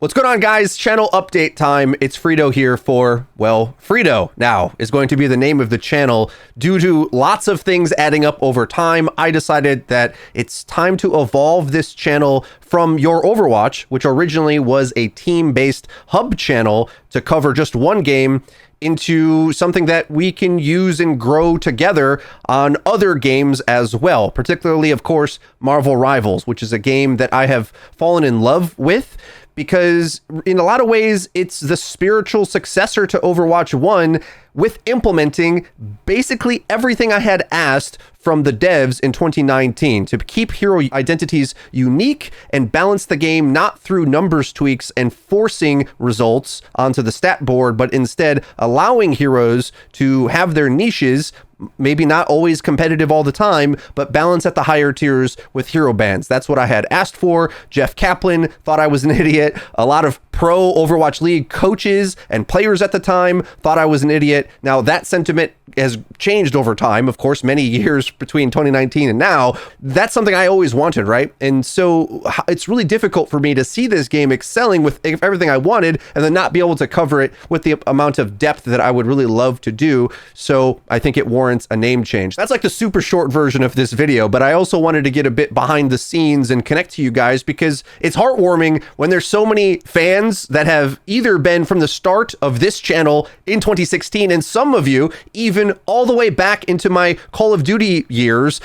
What's going on, guys? Channel update time. It's FREEDO here for, well, FREEDO now is going to be the name of the channel. Due to lots of things adding up over time, I decided that it's time to evolve this channel from YourOverwatch, which originally was a team-based hub channel to cover just one game, into something that we can use and grow together on other games as well. Particularly, of course, Marvel Rivals, which is a game that I have fallen in love with, because in a lot of ways, it's the spiritual successor to Overwatch 1 with implementing basically everything I had asked from the devs in 2019 to keep hero identities unique and balance the game not through numbers tweaks and forcing results onto the stat board, but instead allowing heroes to have their niches, maybe not always competitive all the time, but balance at the higher tiers with hero bans. That's what I had asked for. Jeff Kaplan thought I was an idiot. A lot of pro Overwatch League coaches and players at the time thought I was an idiot. Now that sentiment has changed over time, of course, many years between 2019 and now. That's something I always wanted, right? And so it's really difficult for me to see this game excelling with everything I wanted and then not be able to cover it with the amount of depth that I would really love to do. So I think it warrants a name change. That's like the super short version of this video, but I also wanted to get a bit behind the scenes and connect to you guys because it's heartwarming when there's so many fans that have either been from the start of this channel in 2016 and some of you even all the way back into my Call of Duty years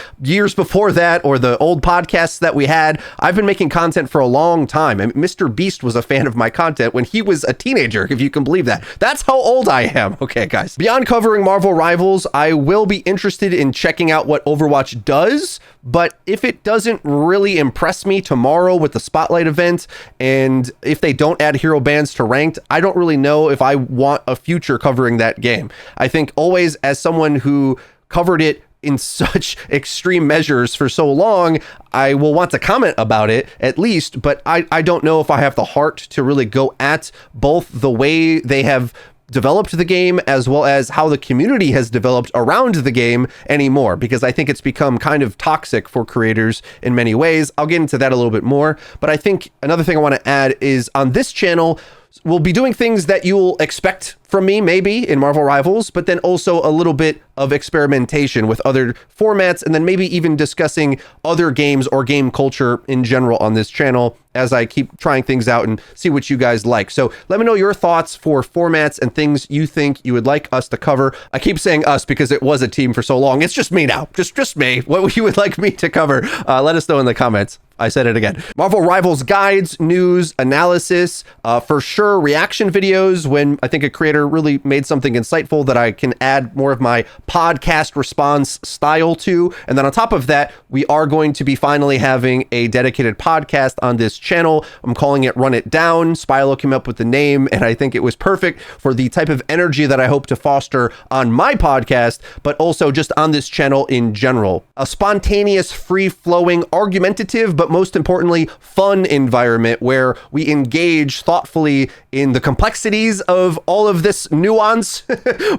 before that, or the old podcasts that we had. I've been making content for a long time, and Mr. Beast was a fan of my content when he was a teenager, if you can believe that. That's how old I am. Okay, guys. Beyond covering Marvel Rivals, I will be interested in checking out what Overwatch does, but if it doesn't really impress me tomorrow with the Spotlight event, and if they don't add hero bans to ranked, I don't really know if I want a future covering that game. I think always, as someone who covered it in such extreme measures for so long, I will want to comment about it at least, but I don't know if I have the heart to really go at both the way they have developed the game as well as how the community has developed around the game anymore, because I think it's become kind of toxic for creators in many ways. I'll get into that a little bit more, but I think another thing I want to add is on this channel, we'll be doing things that you'll expect from me maybe in Marvel Rivals, but then also a little bit of experimentation with other formats, and then maybe even discussing other games or game culture in general on this channel as I keep trying things out and see what you guys like. So let me know your thoughts for formats and things you think you would like us to cover. I keep saying us because it was a team for so long. It's just me now, just me. What you would like me to cover, let us know in the comments. I said it again. Marvel Rivals guides, news, analysis, for sure reaction videos when I think a creator really made something insightful that I can add more of my podcast response style to. And then on top of that, we are going to be finally having a dedicated podcast on this channel. I'm calling it Run It Down. Spilo came up with the name, and I think it was perfect for the type of energy that I hope to foster on my podcast, but also just on this channel in general. A spontaneous, free-flowing, argumentative, but most importantly, fun environment where we engage thoughtfully in the complexities of all of this nuance,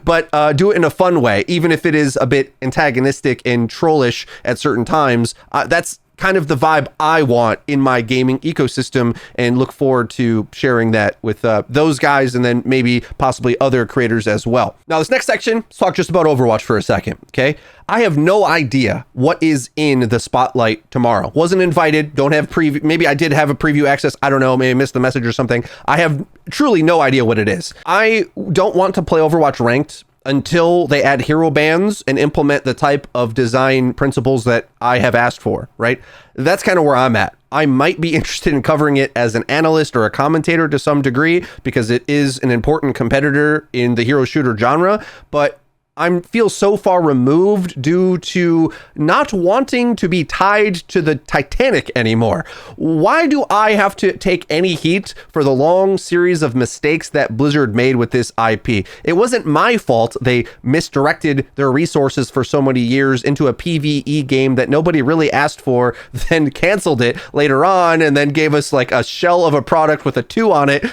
but do it in a fun way, even if it is a bit antagonistic and trollish at certain times. That's kind of the vibe I want in my gaming ecosystem, and look forward to sharing that with those guys and then maybe possibly other creators as well. Now, this next section, let's talk just about Overwatch for a second, okay? I have no idea what is in the Spotlight tomorrow. Wasn't invited, don't have preview. Maybe I did have a preview access. I don't know, maybe I missed the message or something. I have truly no idea what it is. I don't want to play Overwatch ranked until they add hero bans and implement the type of design principles that I have asked for, right? That's kind of where I'm at. I might be interested in covering it as an analyst or a commentator to some degree because it is an important competitor in the hero shooter genre, but I feel so far removed due to not wanting to be tied to the Titanic anymore. Why do I have to take any heat for the long series of mistakes that Blizzard made with this IP? It wasn't my fault they misdirected their resources for so many years into a PvE game that nobody really asked for, then canceled it later on, and then gave us like a shell of a product with a 2 on it.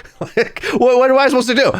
What am I supposed to do?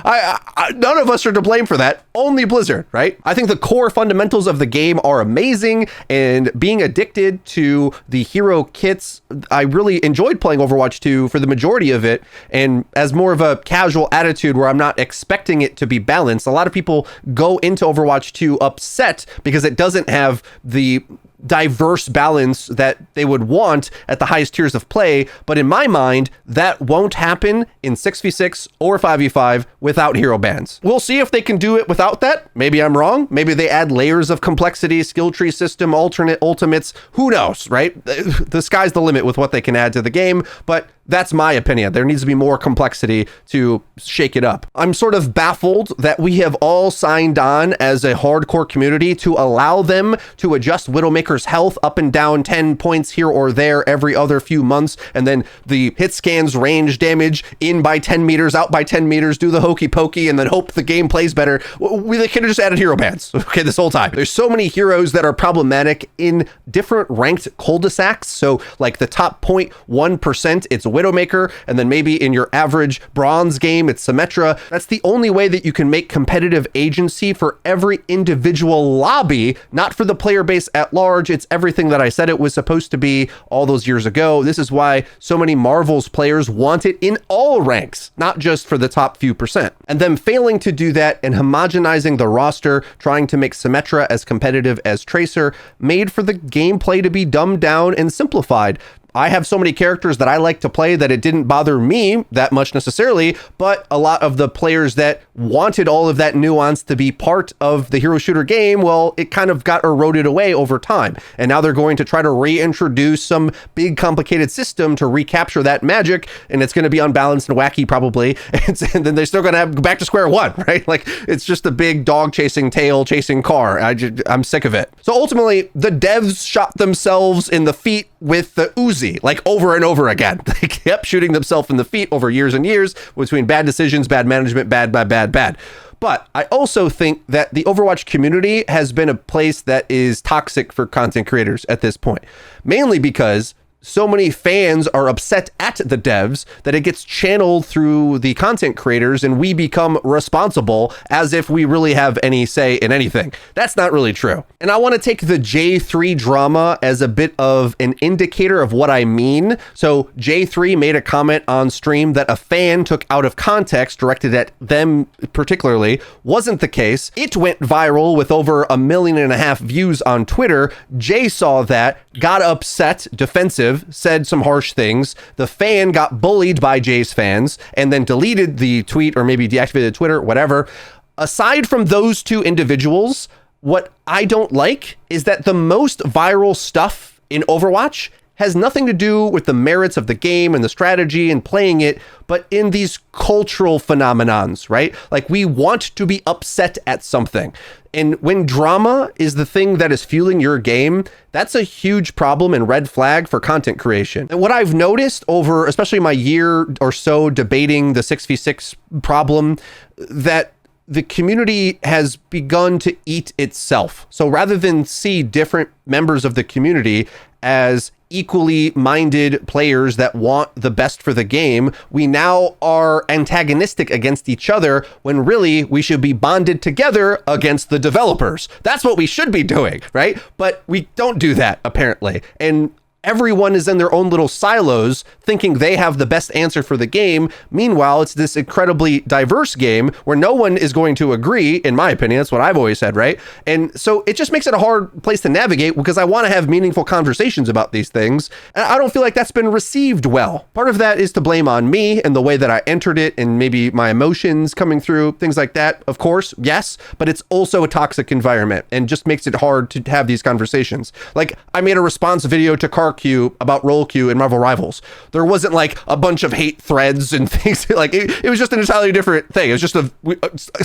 None of us are to blame for that. Only Blizzard, right? I think the core fundamentals of the game are amazing, and being addicted to the hero kits, I really enjoyed playing Overwatch 2 for the majority of it, and as more of a casual attitude where I'm not expecting it to be balanced. A lot of people go into Overwatch 2 upset because it doesn't have the diverse balance that they would want at the highest tiers of play, but in my mind, that won't happen in 6v6 or 5v5 without hero bans. We'll see if they can do it without that. Maybe I'm wrong. Maybe they add layers of complexity, skill tree system, alternate ultimates. Who knows, right? The sky's the limit with what they can add to the game, but that's my opinion. There needs to be more complexity to shake it up. I'm sort of baffled that we have all signed on as a hardcore community to allow them to adjust Widowmaker's health up and down 10 points here or there every other few months, and then the hit scans range damage in by 10 meters, out by 10 meters, do the hokey pokey, and then hope the game plays better. They could have just added hero bans, okay, this whole time. There's so many heroes that are problematic in different ranked cul-de-sacs. So like the top 0.1%, it's Widowmaker, and then maybe in your average bronze game, it's Symmetra. That's the only way that you can make competitive agency for every individual lobby, not for the player base at large. It's everything that I said it was supposed to be all those years ago. This is why so many Marvels players want it in all ranks, not just for the top few percent. And them failing to do that and homogenizing the roster, trying to make Symmetra as competitive as Tracer, made for the gameplay to be dumbed down and simplified. I have so many characters that I like to play that it didn't bother me that much necessarily, but a lot of the players that wanted all of that nuance to be part of the hero shooter game, well, it kind of got eroded away over time. And now they're going to try to reintroduce some big complicated system to recapture that magic, and it's going to be unbalanced and wacky probably. And then they're still going to have go back to square one, right? Like it's just a big dog chasing tail chasing car. I'm sick of it. So ultimately, the devs shot themselves in the feet with the Uzi, like over and over again. They kept shooting themselves in the feet over years and years between bad decisions, bad management, bad. But I also think that the Overwatch community has been a place that is toxic for content creators at this point, mainly because so many fans are upset at the devs that it gets channeled through the content creators and we become responsible as if we really have any say in anything. That's not really true. And I want to take the J3 drama as a bit of an indicator of what I mean. So J3 made a comment on stream that a fan took out of context directed at them particularly. Wasn't the case. It went viral with over 1.5 million views on Twitter. Jay saw that, got upset, defensive, said some harsh things. The fan got bullied by Jay's fans and then deleted the tweet or maybe deactivated Twitter, whatever. Aside from those two individuals, what I don't like is that the most viral stuff in Overwatch has nothing to do with the merits of the game and the strategy and playing it, but in these cultural phenomenons, right? Like we want to be upset at something. And when drama is the thing that is fueling your game, that's a huge problem and red flag for content creation. And what I've noticed over, especially my year or so debating the 6v6 problem, that the community has begun to eat itself. So rather than see different members of the community as equally minded players that want the best for the game, we now are antagonistic against each other when really we should be bonded together against the developers. That's what we should be doing, right? But we don't do that apparently. And everyone is in their own little silos thinking they have the best answer for the game. Meanwhile, it's this incredibly diverse game where no one is going to agree, in my opinion. That's what I've always said, right? And so it just makes it a hard place to navigate because I want to have meaningful conversations about these things. And I don't feel like that's been received well. Part of that is to blame on me and the way that I entered it and maybe my emotions coming through, things like that. Of course, yes, but it's also a toxic environment and just makes it hard to have these conversations. Like I made a response video to Car Q about Roll Q in Marvel Rivals. There wasn't like a bunch of hate threads and things like it was just an entirely different thing. It was just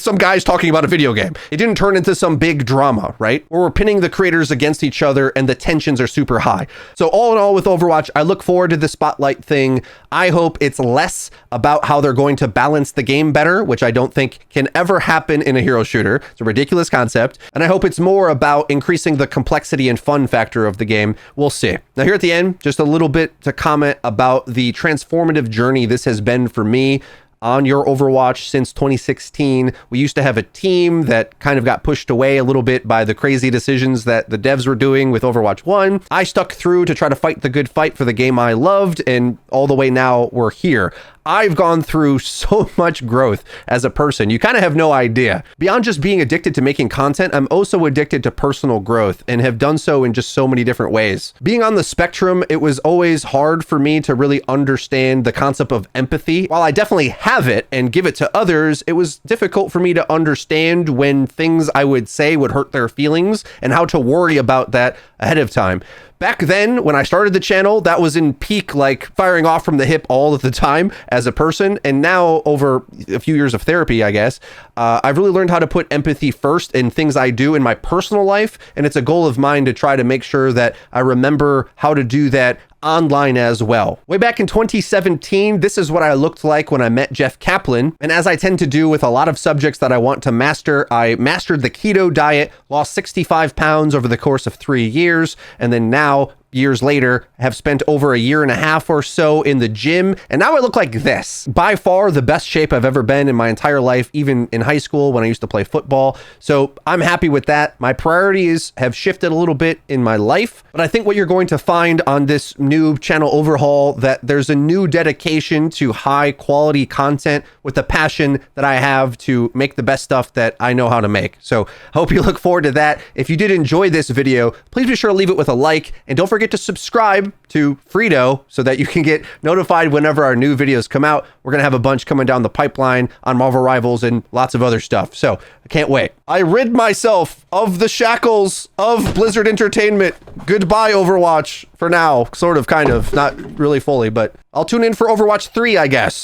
some guys talking about a video game. It didn't turn into some big drama, right? Or we're pinning the creators against each other and the tensions are super high. So all in all with Overwatch, I look forward to the spotlight thing. I hope it's less about how they're going to balance the game better, which I don't think can ever happen in a hero shooter. It's a ridiculous concept. And I hope it's more about increasing the complexity and fun factor of the game. We'll see. Now here at the end, just a little bit to comment about the transformative journey this has been for me. on Your Overwatch since 2016. We used to have a team that kind of got pushed away a little bit by the crazy decisions that the devs were doing with Overwatch 1. I stuck through to try to fight the good fight for the game I loved, and all the way now we're here. I've gone through so much growth as a person. You kind of have no idea. Beyond just being addicted to making content, I'm also addicted to personal growth and have done so in just so many different ways. Being on the spectrum, it was always hard for me to really understand the concept of empathy. While I definitely have it and give it to others, it was difficult for me to understand when things I would say would hurt their feelings and how to worry about that ahead of time. Back then, when I started the channel, that was in peak, like firing off from the hip all of the time as a person. And now, over a few years of therapy, I guess, I've really learned how to put empathy first in things I do in my personal life. And it's a goal of mine to try to make sure that I remember how to do that online as well. Way back in 2017, this is what I looked like when I met Jeff Kaplan. And as I tend to do with a lot of subjects that I want to master, I mastered the keto diet, lost 65 pounds over the course of 3 years, and then now, years later, have spent over a year and a half or so in the gym, and now I look like this. By far the best shape I've ever been in my entire life, even in high school when I used to play football. So I'm happy with that. My priorities have shifted a little bit in my life, but I think what you're going to find on this new channel overhaul, that there's a new dedication to high quality content with the passion that I have to make the best stuff that I know how to make. So I hope you look forward to that. If you did enjoy this video, please be sure to leave it with a like, and don't forget to subscribe to FREEDO so that you can get notified whenever our new videos come out. We're going to have a bunch coming down the pipeline on Marvel Rivals and lots of other stuff. So I can't wait. I rid myself of the shackles of Blizzard Entertainment. Goodbye, Overwatch, for now. Sort of, kind of, not really fully, but I'll tune in for Overwatch 3, I guess.